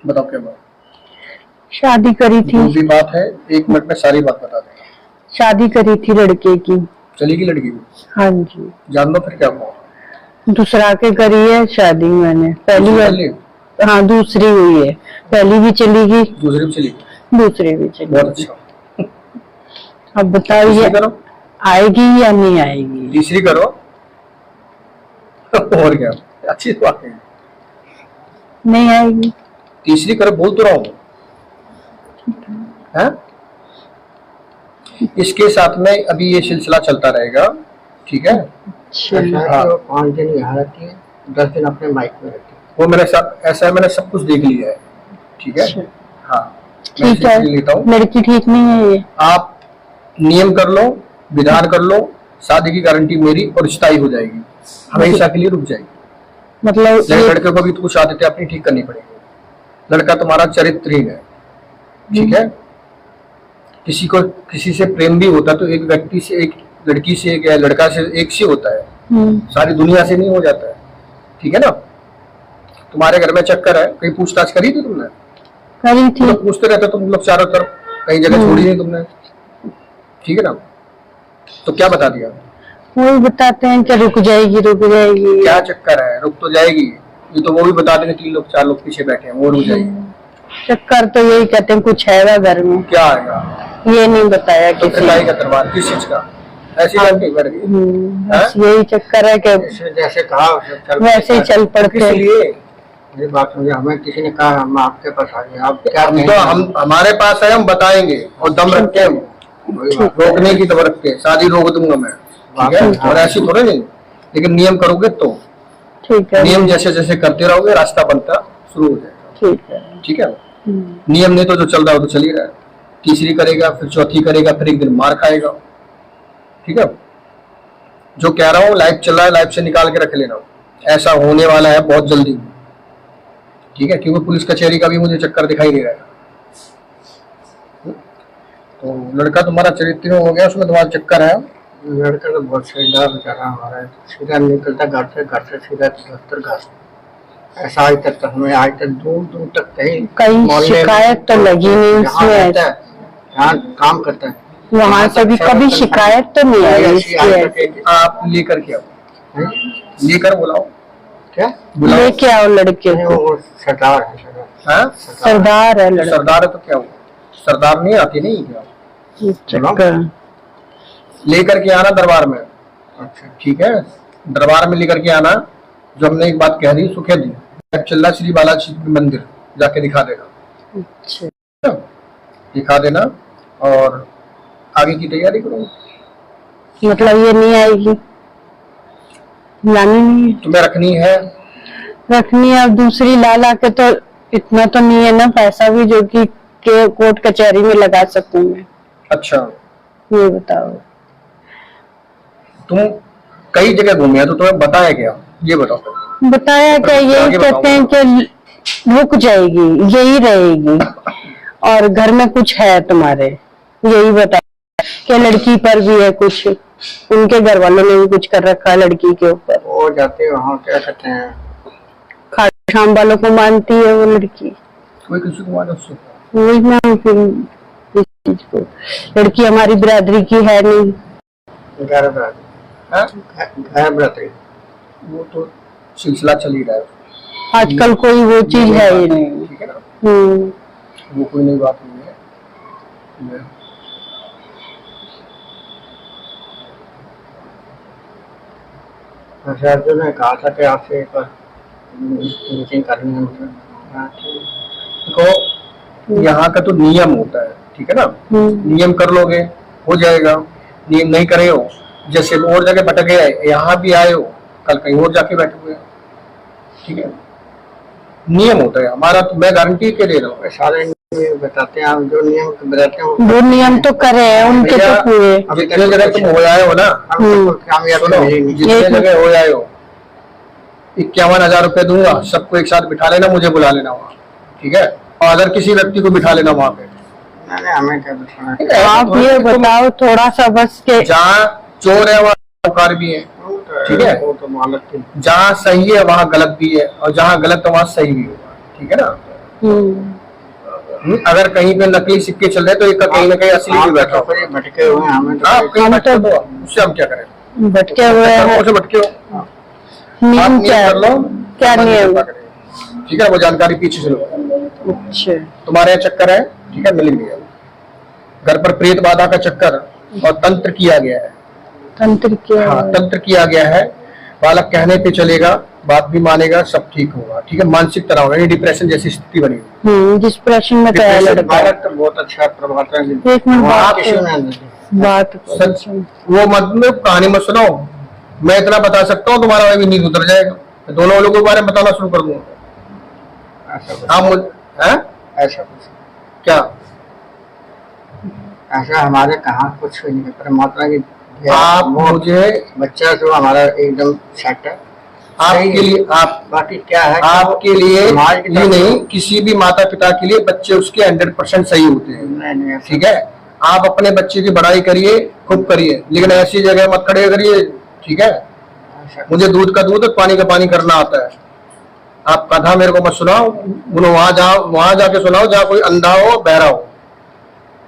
बताओ क्या बात? शादी करी थी। जो भी बात है 1 मिनट में सारी बात बता देना। शादी करी थी लड़के की। चली गई लड़की को? हाँ जी। जान दो फिर क्या हुआ? दूसरा के करी है शादी मैंने। पहली बार, हाँ दूसरी हुई है। पहली भी चली गई, दूसरी भी चली गई, दूसरी भी चली गई। बहुत अच्छा। अब बताइए आएगी या नहीं आएगी? तीसरी करो और क्या, अच्छी बात है। नहीं आएगी। तीसरी करो, बोल तो रहा हूँ। इसके साथ में अभी ये सिलसिला चलता रहेगा, ठीक है? 5 दिन यहाँ रहती है, 10 दिन अपने माइक में रहती है। वो मैंने सब ऐसा मैंने सब कुछ देख लिया है, ठीक है? हाँ ठीक है। लड़की ठीक नहीं है ये। आप नियम कर लो, विधान कर लो, शादी की गारंटी मेरी और स्थायी हो जाएगी, हमेशा के लिए रुक जाएगी। मतलब लड़के को भी तो कुछ आदतें अपनी ठीक करनी पड़ेगी। लड़का तुम्हारा चरित्रहीन है, ठीक है? किसी को किसी से प्रेम भी होता तो एक व्यक्ति से, एक लड़की से, एक लड़का से, एक से होता है, सारी दुनिया से नहीं हो जाता है, ठीक है ना? तुम्हारे घर में चक्कर है, कहीं पूछताछ करी थी तुमने? करी थी। तो पूछते रहते तुम लोग चारों तरफ, कहीं जगह छोड़ी नहीं तुमने, ठीक है ना? तो क्या बता दिया? वो बताते हैं कि रुक जाएगी रुक जाएगी। क्या चक्कर है, रुक तो जाएगी। ये तो वो भी बता देंगे 3 लोग 4 लोग पीछे बैठे हैं, वो रुक जाएगी। चक्कर तो यही कहते हैं कुछ है घर में। क्या आएगा? ये नहीं बताया तो किसी का दरबार किस चीज का? ऐसी लड़की कर गई। बस यही चक्कर है कि जैसे कहा वैसे ही चल पड़ते हैं। मेरी बात समझे, हमें किसी ने कहा हम आपके पास आ गए, आप क्या तो हम हमारे पास है, हम बताएंगे और दम रखते हैं, रोकने की दम रखते हैं। शादी रोक दूंगा मैं, ठीक है? और ऐसी थोड़े नहीं, लेकिन नियम करोगे तो ठीक है। नियम जैसे जैसे करते रहोगे रास्ता बनता शुरू हो जाएगा, ठीक है। ठीक है? नियम नहीं तो जो चल रहा है वो तो चल ही रहा है। तीसरी करेगा, फिर चौथी करेगा, फिर एक दिन मार खाएगा, ठीक है? जो कह रहा हूँ लाइफ चल रहा है, लाइफ से निकाल के रख लेना, ऐसा होने वाला है बहुत जल्दी, ठीक है? क्योंकि पुलिस कचहरी का भी मुझे चक्कर दिखाई दे रहा है। तो लड़का तुम्हारा चरित्र हो गया, उसमें तुम्हारा चक्कर है। लड़का तो बहुत सीधा बेचारा हमारा, सीधा निकलता घर से सीधा 73 घर। ऐसा आज तक तो हमें आज तक दूर दूर तक कहीं शिकायत तो लगी नहीं इसमें। यहाँ काम करता है, वहाँ से भी कभी शिकायत तो नहीं आई। आप लेकर के आओ, लेकर बुलाओ। क्या लेके आओ लड़के को? वो सरदार है। सरदार है लड़का। सरदार है तो क्या हुआ? सरदार नहीं आती नहीं क्या? लेकर के आना दरबार में। अच्छा ठीक है, दरबार में लेकर के आना। जो हमने एक बात कह दी सो कह दी। चिल्ला श्री बालाजी मंदिर जाके दिखा देना। अच्छा दिखा देना और आगे की तैयारी करो। मतलब ये नहीं आएगी, लानी नहीं है तुम्हें? रखनी है, रखनी है। अब दूसरी लाला के तो इतना तो नहीं है ना पैसा भी जो कि कोर्ट कचहरी में लगा सकूं मैं। अच्छा ये बताओ, तुम कई जगह घूमे तो तुम्हें बताया क्या? ये बताओ। बताया क्या? यही कहते हैं कि रुक जाएगी, यही रहेगी और घर में कुछ है तुम्हारे, यही बताया कि लड़की पर भी है कुछ, उनके घर वालों ने भी कुछ कर रखा है लड़की के ऊपर। वो जाते वहाँ क्या कहते हैं, शाम वालों को मानती है वो लड़की। कोई किसी को मानो वही ना, फिर इस चीज को लड़की हमारी बिरादरी की है नहीं। घर बिरादरी वो तो सिलसिला चल ही रहा है आजकल, कोई वो चीज है ही नहीं। ठीक है ना? वो कोई नई बात नहीं है। अर्जुन ने कहा था कि आपसे एक बार मीटिंग करनी है मुझे। देखो यहाँ का तो नियम होता है, ठीक है ना? नियम कर लोगे हो जाएगा, नियम नहीं करे हो, जैसे और जगह भटक गए, यहाँ भी आए हो, कल कहीं और जाके बैठे हुए, ठीक है? नियम होता है हमारा, तो मैं गारंटी के दे रहा हूँ। सारे बताते हैं, जो नियम बताते हैं वो नियम तो करे हैं उनके तो पूरे। जितने जगह तुम हो आए हो ना, जितने जगह हो आए हो, 51,000 रुपए दूंगा, सबको एक साथ बिठा लेना, मुझे बुला लेना वहाँ, ठीक है? और अगर किसी व्यक्ति को बिठा लेना वहाँ पे। हमें क्या बिठाना? आप ये बताओ थोड़ा सा बस के, जहाँ चोर है वहाँ साहूकार भी है, ठीक है, वो तो मालक की जहाँ सही है वहाँ गलत भी है, और जहाँ गलत है वहाँ सही भी होगा, ठीक है ना। अगर कहीं पे नकली सिक्के चल रहे हैं तो एक कहीं ना कहीं असली भी बैठा होगा। ये भटके हुए हैं, हमें तो आप कहीं भटके तो उससे हम क्या करें, भटके हुए हैं। से भटके हो, आप नियम क्या नियम कर लो, क्या नियम? ठीक है, वो जानकारी पीछे से लो। अच्छा, तुम्हारे यहाँ चक्कर है, ठीक है, मिल गया। घर पर प्रेत बाधा का चक्कर और तंत्र किया गया है। तंत्र क्या? हाँ, तंत्र किया गया है। बालक कहने पे चलेगा, बात भी मानेगा, सब ठीक होगा, ठीक है। मानसिक तनाव यानी डिप्रेशन जैसी स्थिति बनी। डिप्रेशन में गया लड़का। बालक तो बहुत अच्छा प्रभाता है। एक मिनट बात सच वो मतलब कहानी मत सुनाओ, मैं इतना बता सकता हूँ तुम्हारा भी नींद उतर जाएगा। दोनों लोगों के बारे में बताना शुरू कर दूंगा। ऐसा कुछ क्या ऐसा हमारे कहाँ कुछ नहीं है। परमात्मा की आप मुझे बच्चा जो हमारा एकदम सेट है आपके लिए, आप बाकी क्या है आपके लिए समाज की ये नहीं, किसी भी माता पिता के लिए बच्चे उसके 100% सही होते हैं, नहीं, ठीक है। आप अपने बच्चे की बड़ाई करिए, खूब करिए, लेकिन ऐसी जगह मत खड़े करिए, ठीक है। मुझे दूध का दूध पानी का पानी करना आता है। आप कथा मेरे को मत सुनाओ, बोलो वहां जाके सुनाओ जहाँ कोई अंधा हो बहरा हो,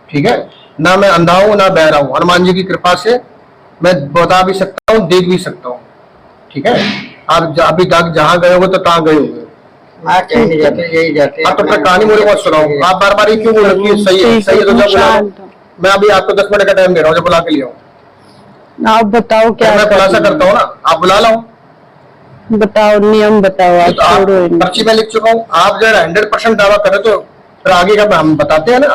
ठीक है ना। मैं अंधा हूँ ना बहरा हूँ, हनुमान जी की कृपा से मैं बता भी सकता हूँ, देख भी सकता हूँ, ठीक है। आप अभी तक जहाँ गए होगे तो कहाँ गए होगे, मैं कहीं नहीं जाते, यही जाते हैं। आप तो अपना कहानी मेरे को मत सुनाओ। आप बार बार क्यों बोल रही है सही है सही है, तो जब बुलाओ, मैं अभी आपको 10 मिनट का टाइम दे रहा हूँ, जब बुला के लिया आप बताओ क्या? मैं खुलासा करता हूँ ना, आप बुला लो, बताओ नियम बताओ। आप तो आप छोड़ो, पर्ची में लिख चुका हूँ। आप जरा 100% दावा करें तो फिर आगे का हम बताते हैं ना।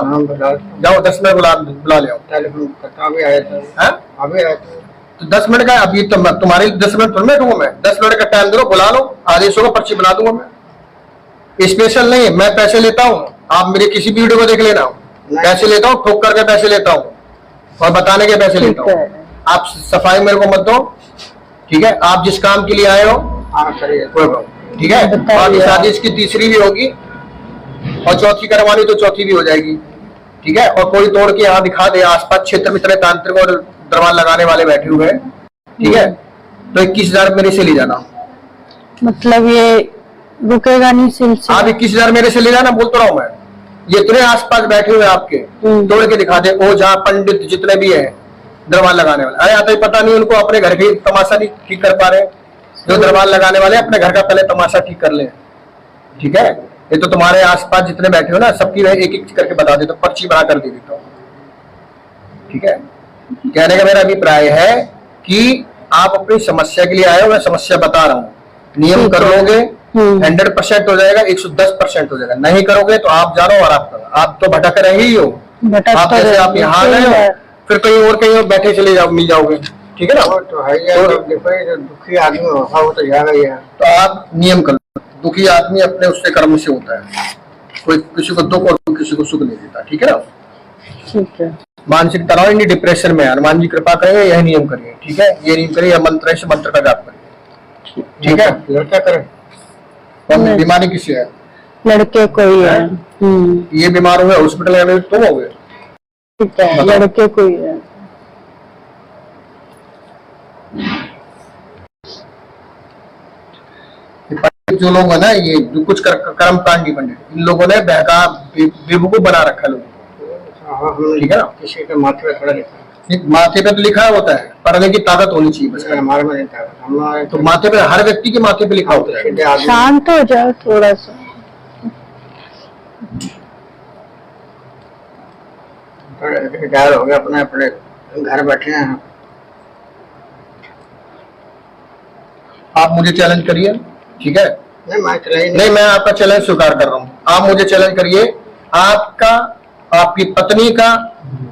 जाओ 10 मिनट बुला ले आओ। टेलीफोन करता अभी आया था, अभी आया था। तो 10 मिनट का अभी तो तुम्हारे 10 मिनट थोड़ी बैठूंगा मैं, 10 मिनट का टाइम दो, बुला लो, आदेश होगा पर्ची बना दूंगा मैं। स्पेशल नहीं, मैं पैसे लेता हूँ, आप मेरे किसी भी वीडियो को देख लेना, पैसे लेता हूँ, ठोक करके पैसे लेता हूँ और बताने के पैसे लेता हूँ। आप सफाई मेरे को मत दो, ठीक है। आप जिस काम के लिए आए हो, ठीक है। और शादी इसकी तीसरी भी होगी और चौथी करवानी तो चौथी भी हो जाएगी, ठीक है। और कोई तोड़ के यहाँ दिखा दे, आसपास क्षेत्र में इतने तांत्रिक और दरबार लगाने वाले बैठे हुए हैं, ठीक है, तो 21,000 मेरे से ले जाना। मतलब ये रुकेगा नहीं सिलसिला? आप 21,000 मेरे से ले जाना, बोल तो रहा हूँ मैं। ये इतने आसपास बैठे हुए आपके, तोड़ के दिखा दे। ओ जहाँ पंडित जितने भी है दरबार लगाने वाले, अरे आता ही पता नहीं उनको अपने घर के तमाशा नहीं ठीक कर पा रहे। जो दरबार लगाने वाले अपने घर का पहले तमाशा ठीक कर ले, ठीक है। ये तो तुम्हारे आसपास जितने बैठे हो ना, सबकी मैं एक एक करके बता देता हूँ, पर्ची बना कर दे देता हूँ, ठीक है। कहने का मेरा अभिप्राय है कि आप अपनी समस्या के लिए आए हो, मैं समस्या बता रहा हूँ। नियम कर लोगे 100% हो जाएगा, 110% हो जाएगा। नहीं करोगे तो आप जानो और आप करो। आप तो भटक रहे ही हो, आप जैसे आप यहाँ गए हो फिर कहीं और बैठे चले जाओ, मिल जाओगे, ठीक है ना। तो है जो दुखी आदमी होगा वो तो जाएगा ही है। तो आप नियम कर लो, दुखी आदमी अपने उससे कर्म से होता है, कोई किसी को दुख और किसी को सुख नहीं देता, ठीक है ना। ठीक है। मानसिक तनाव यानी डिप्रेशन में हनुमान जी कृपा करेंगे, यह नियम करिए, ठीक है। ये नियम करिए, मंत्र है, मंत्र का जाप करिए, ठीक है। लड़का करे कौन बीमारी किसी है? लड़के को ही है। ये बीमार हुए हॉस्पिटल में तुम हो गए, ठीक है, लड़के को ही है। जो लोग है ना, ये जो कुछ कर्म कांडी पंडित, इन लोगों ने बहका बेवकूफ बना रखा लोगों को, ठीक है ना। किसी के माथे पे थोड़ा लिखा है, माथे पे तो लिखा होता है, पढ़ने की ताकत होनी चाहिए बस। हमारे में नहीं था, हमारे तो माथे पे, हर व्यक्ति के माथे पे लिखा होता है। शांत हो जाओ थोड़ा सा। रिटायर हो गए, अपने अपने घर बैठे हैं। आप मुझे चैलेंज करिए, ठीक है। नहीं, मैं आपका चैलेंज स्वीकार कर रहा हूँ। आप मुझे चैलेंज करिए, आपका, आपकी पत्नी का,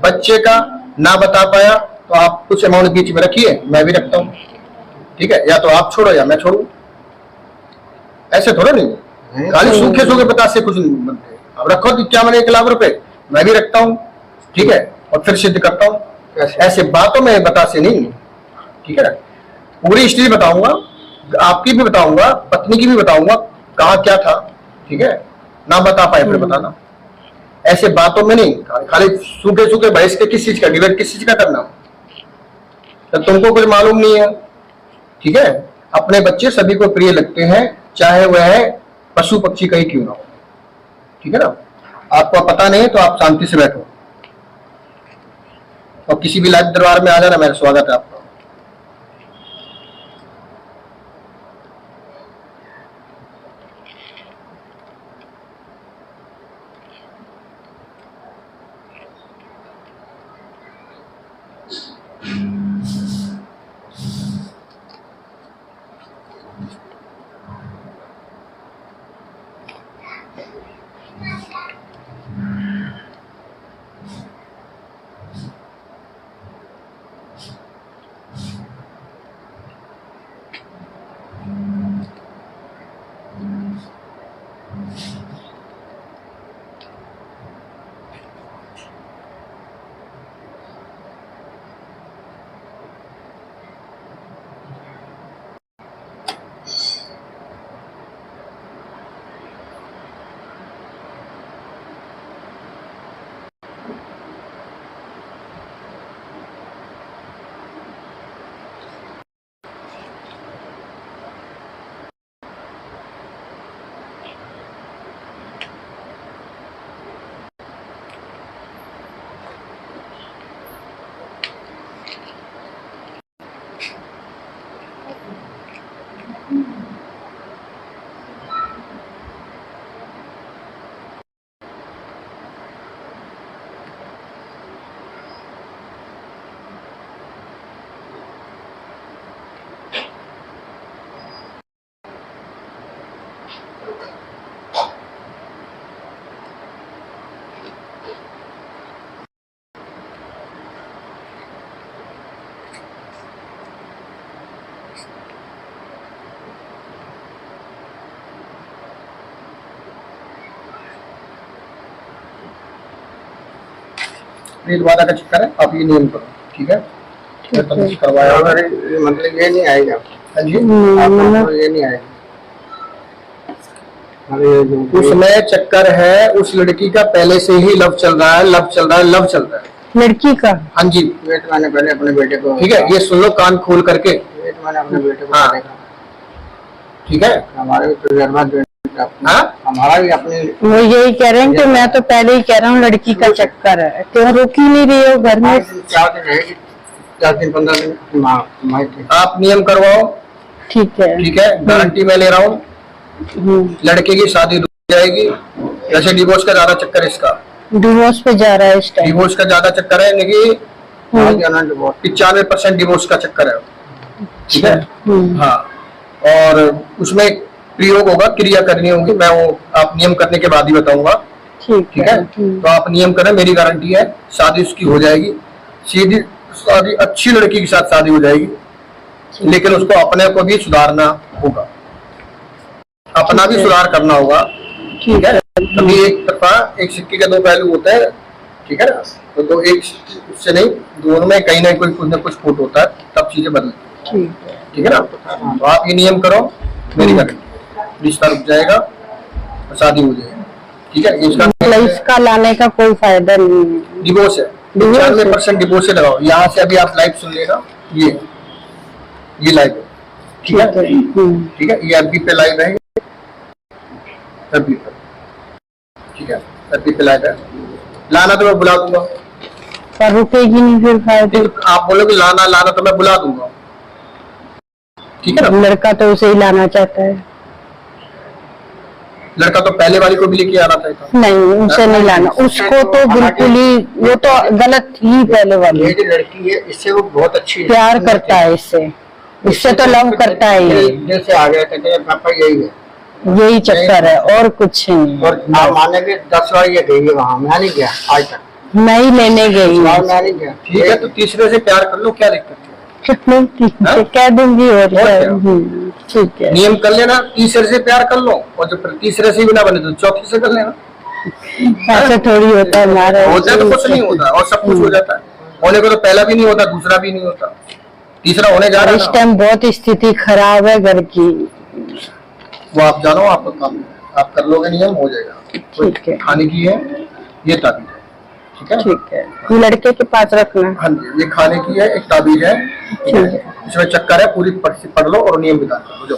बच्चे का ना बता पाया तो आप कुछ अमाउंट बीच में रखिए, मैं भी रखता हूँ, ठीक है। या तो आप छोड़ो या मैं छोड़ू, ऐसे थोड़ा नहीं, खाली सूखे सूखे बतास से कुछ नहीं बनते। अब रखो तो क्या मैंने 1,00,000 मैं भी रखता हूँ, ठीक है, और फिर सिद्ध करता हूँ। ऐसे बातों में बतासे नहीं, ठीक है ना। पूरी हिस्ट्री बताऊंगा, आपकी भी बताऊंगा, पत्नी की भी बताऊंगा, कहा क्या था, ठीक है। ना बता पाए फिर बताना, ऐसे बातों में नहीं। खाली सूखे सूखे बहस के किस चीज का डिबेट, किस चीज का करना, तो तुमको कुछ मालूम नहीं है, ठीक है। अपने बच्चे सभी को प्रिय लगते हैं, चाहे वह पशु पक्षी कहीं क्यों ना हो, ठीक है ना। आपको पता नहीं तो आप शांति से बैठो और किसी भी लाइव दरबार में आ जाना, मेरा स्वागत है आपका। वादा का चक्कर है, आप ये नियम करो, ठीक है। करवाया मतलब ये नहीं आएगा। हाँ जी, ये नहीं आएगा। उसमें चक्कर है, उस लड़की का पहले से ही लव चल रहा है, लव चल रहा है, लव चल रहा है लड़की का। हाँ जी, वेट मैंने पहले अपने बेटे को, ठीक है, ये सुन लो कान खोल करके। वेट मैंने अपने बेटे को हाँ, देखा, ठीक है। हमारे भी तजुर्बा हमारा भी अपने, वो यही कह रहे हैं कि मैं तो पहले ही कह रहा हूँ लड़की का चक्कर है, क्यों रोक ही नहीं रही हो घर में। 4 दिन रहेगी, 4 दिन 15 दिन आप नियम करवाओ, ठीक है, ठीक है, गारंटी मैं ले रहा हूँ। लड़के की शादी रुक जाएगी। वैसे डिवोर्स का ज्यादा चक्कर है इसका, डिवोर्स पे जा रहा है इस टाइम, डिवोर्स का ज्यादा चक्कर है, यानी 95% डिवोर्स का चक्कर है, ठीक है। हाँ, और उसमें प्रयोग होगा, क्रिया करनी होगी, मैं वो आप नियम करने के बाद ही बताऊंगा, ठीक है। तो आप नियम करें, मेरी गारंटी है शादी उसकी हो जाएगी, सीधी शादी, अच्छी लड़की के साथ शादी हो जाएगी, लेकिन उसको अपने को भी सुधारना होगा, अपना भी सुधार करना होगा, ठीक है। कभी एक तरफा एक सिक्के के 2 पहलू होते हैं, ठीक है ना। तो दो एक उससे नहीं, दोनों में कहीं ना कुछ न कुछ फूट होता है, तब चीजें बदलती, ठीक है ना। तो आप ये नियम करो, मेरी गारंटी, रिश्ता रुक जाएगा और शादी हो जाएगी, ठीक है। इसका लाने का कोई फायदा नहीं है, डिवोर्स है, 95% डिवोर्स से लगाओ। यहाँ से अभी आप लाइव सुन लेना, ये लाइव है, ठीक है, ठीक है। ये एफबी पे लाइव है, एफबी पे, ठीक है, एफबी पे लाइव है। लाना तो मैं बुला दूंगा, पर रुकेगी नहीं फिर फायदे। आप बोलोगे लाना लाना तो मैं बुला दूंगा, ठीक है ना। लड़का तो उसे ही लाना चाहता है, लड़का तो पहले वाली को भी लेके आ रहा था। नहीं, उसे नहीं लाना, उसको तो बिल्कुल ही, वो तो गलत ही पहले वाली। ये जो लड़की है इससे वो बहुत अच्छी प्यार करता है, इससे तो लव करता है, ये दिल से आ गया, कहते हैं पापा यही है, यही चक्कर है और कुछ नहीं। और माने के 10 बार ये गई है वहाँ, मैं नहीं गया आज तक, नहीं लेने गई, मैं नहीं गया। ठीक है, तो तीसरे से प्यार कर लो, क्या दिक्कत है, कह दूंगी और ठीक है। नियम कर लेना, तीसरे से प्यार कर लो, और जब तीसरे से भी ना बने तो चौथे से कर लेना। ऐसा थोड़ी होता है, हमारा होता है तो कुछ नहीं होता, और सब कुछ हो जाता है। होने को तो पहला भी नहीं होता, दूसरा भी नहीं होता, तीसरा होने जा रहा है। इस टाइम बहुत स्थिति खराब है घर की, वो आप जानो, आपका काम है, आप कर लोगे, नियम हो जाएगा। ठीक है, खाने की है ये ताबीज है, ठीक है, ठीक है, लड़के के पास रखना। हाँ जी, ये खाने की है, एक ताबीज है, ठीक है। इसमें चक्कर है, पूरी पर्ची पढ़ लो और नियम विधान कर लो। जो